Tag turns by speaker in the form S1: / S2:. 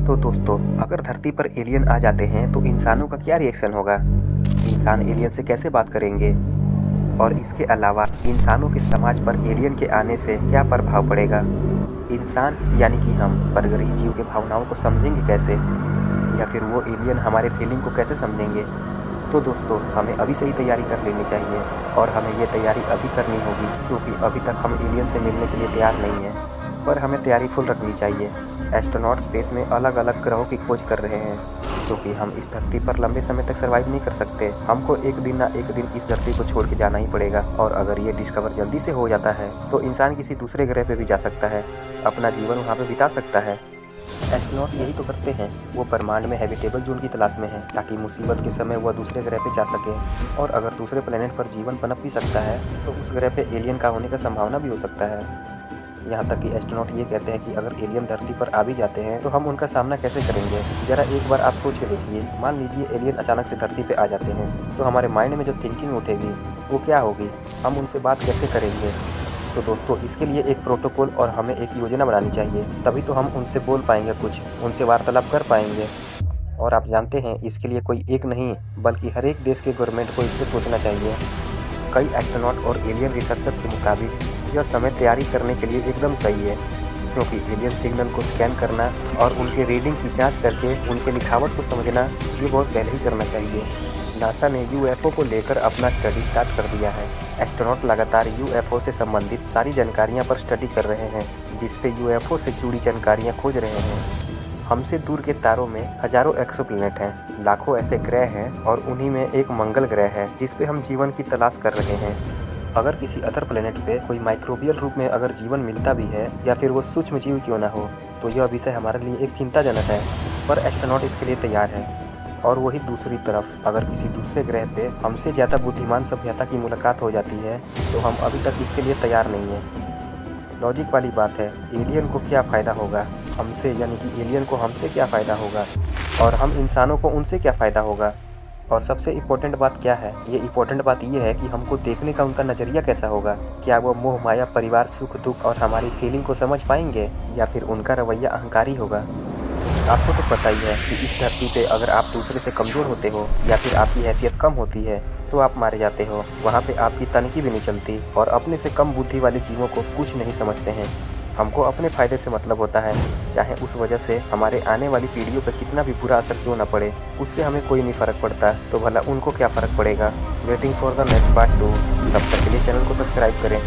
S1: तो दोस्तों, अगर धरती पर एलियन आ जाते हैं तो इंसानों का क्या रिएक्शन होगा? इंसान एलियन से कैसे बात करेंगे? और इसके अलावा इंसानों के समाज पर एलियन के आने से क्या प्रभाव पड़ेगा? इंसान यानी कि हम परग्रही जीव के भावनाओं को समझेंगे कैसे, या फिर वो एलियन हमारे फीलिंग को कैसे समझेंगे? तो दोस्तों, हमें अभी से ही तैयारी कर लेनी चाहिए और हमें ये तैयारी अभी करनी होगी, क्योंकि अभी तक हम एलियन से मिलने के लिए तैयार नहीं हैं। पर हमें तैयारी फुल रखनी चाहिए। एस्ट्रोनॉट स्पेस में अलग अलग ग्रहों की खोज कर रहे हैं, क्योंकि हम इस धरती पर लंबे समय तक सर्वाइव नहीं कर सकते। हमको एक दिन ना एक दिन इस धरती को छोड़ के जाना ही पड़ेगा। और अगर ये डिस्कवर जल्दी से हो जाता है तो इंसान किसी दूसरे ग्रह पे भी जा सकता है, अपना जीवन वहाँ पे बिता सकता है। एस्ट्रोनॉट यही तो करते हैं, वो ब्रह्मांड में हैबिटेबल जोन की तलाश में है, ताकि मुसीबत के समय वह दूसरे ग्रह पे जा सके। और अगर दूसरे प्लेनेट पर जीवन पनप भी सकता है तो उस ग्रह पे एलियन का होने का संभावना भी हो सकता है। यहाँ तक कि एस्ट्रोनॉट ये कहते हैं कि अगर एलियन धरती पर आ भी जाते हैं तो हम उनका सामना कैसे करेंगे। जरा एक बार आप सोच के देखिए, मान लीजिए एलियन अचानक से धरती पे आ जाते हैं तो हमारे माइंड में जो थिंकिंग उठेगी वो क्या होगी, हम उनसे बात कैसे करेंगे। तो दोस्तों, इसके लिए एक प्रोटोकॉल और हमें एक योजना बनानी चाहिए, तभी तो हम उनसे बोल पाएंगे, कुछ उनसे वार्तालाप कर पाएंगे। और आप जानते हैं, इसके लिए कोई एक नहीं बल्कि हर एक देश के गवर्नमेंट को इस पर सोचना चाहिए। कई एस्ट्रोनॉट और एलियन रिसर्चर्स के मुताबिक यह समय तैयारी करने के लिए एकदम सही है, क्योंकि एलियन सिग्नल को स्कैन करना और उनके रीडिंग की जांच करके उनके लिखावट को समझना ये बहुत पहले ही करना चाहिए। नासा ने यूएफओ को लेकर अपना स्टडी स्टार्ट कर दिया है। एस्ट्रोनॉट लगातार यूएफओ से संबंधित सारी जानकारियां पर स्टडी कर रहे हैं, जिसपे यूएफओ से जुड़ी जानकारियां खोज रहे हैं। हमसे दूर के तारों में हजारों एक्सोप्लैनेट हैं, लाखों ऐसे ग्रह हैं और उन्हीं में एक मंगल ग्रह है जिस पे हम जीवन की तलाश कर रहे हैं। अगर किसी अदर प्लेनेट पे कोई माइक्रोबियल रूप में अगर जीवन मिलता भी है, या फिर वो सूक्ष्म जीव क्यों ना हो, तो यह विषय हमारे लिए एक चिंताजनक है। पर एस्ट्रोनॉट इसके लिए तैयार है। और वही दूसरी तरफ, अगर किसी दूसरे ग्रह पे हमसे ज़्यादा बुद्धिमान सभ्यता की मुलाकात हो जाती है तो हम अभी तक इसके लिए तैयार नहीं हैं। लॉजिक वाली बात है, एलियन को क्या फ़ायदा होगा हमसे, यानी कि एलियन को हमसे क्या फ़ायदा होगा, और हम इंसानों को उनसे क्या फ़ायदा होगा। और सबसे इम्पोर्टेंट बात क्या है, ये इम्पोर्टेंट बात ये है कि हमको देखने का उनका नज़रिया कैसा होगा। क्या वो मोह माया, परिवार, सुख दुख और हमारी फीलिंग को समझ पाएंगे, या फिर उनका रवैया अहंकारी होगा। आपको तो पता ही है कि इस धरती पे अगर आप दूसरे से कमज़ोर होते हो या फिर आपकी हैसियत कम होती है तो आप मारे जाते हो। वहाँ पे आपकी तनकी भी नहीं चलती, और अपने से कम बुद्धि वाले जीवों को कुछ नहीं समझते हैं। हमको अपने फ़ायदे से मतलब होता है, चाहे उस वजह से हमारे आने वाली पीढ़ियों पर कितना भी बुरा असर क्यों ना पड़े, उससे हमें कोई नहीं फ़र्क पड़ता। तो भला उनको क्या फ़र्क पड़ेगा। Waiting for the next part 2। तब तक के लिए चैनल को सब्सक्राइब करें।